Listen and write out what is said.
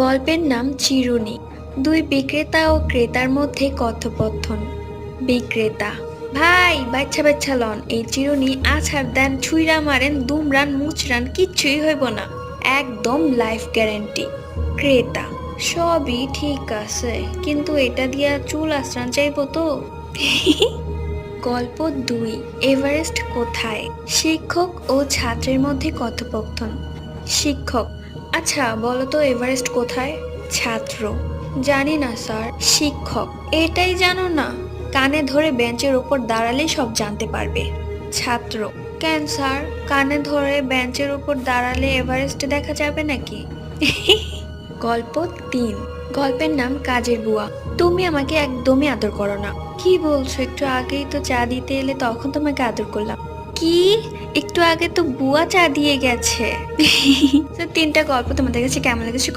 গল্পের নাম চিরুনি। দুই বিক্রেতা ও ক্রেতার মধ্যে কথোপকথন। বিক্রেতা: ভাই বাচ্চা বাচ্চা লন, এই চিরুনি আছাড় দেন, ছুঁইরা মারেন, দুমরান মুচরান কিচ্ছুই হইব না, একদম লাইফ গ্যারেন্টি। ক্রেতা: সবই ঠিক আছে, কিন্তু এটা দিয়া চুল আশ্রান চাইবো তো। গল্প 2, এভারেস্ট কোথায়? শিক্ষক ও ছাত্রের মধ্যে কথোপকথন। শিক্ষক: আচ্ছা বলো তো এভারেস্ট কোথায়? ছাত্র: জানি না স্যার। শিক্ষক: এটাই জানো না? কানে ধরে বেঞ্চের উপর দাঁড়ালেই সব জানতে পারবে। ছাত্র: কেন স্যার, কানে ধরে বেঞ্চের উপর দাঁড়ালে এভারেস্ট দেখা যাবে নাকি? গল্প 3, গল্পের নাম কাজের বুয়া। তুমি আমাকে একদমই আদর করো না। কি বলছো? একটু আগেই তো চা দিতে এলে, তখন তোমাকে আদর করলাম। কি? একটু আগে তো বুয়া চা দিয়ে গেছে। তো 3টা গল্প তোমাদের কাছে কেমন লেগেছে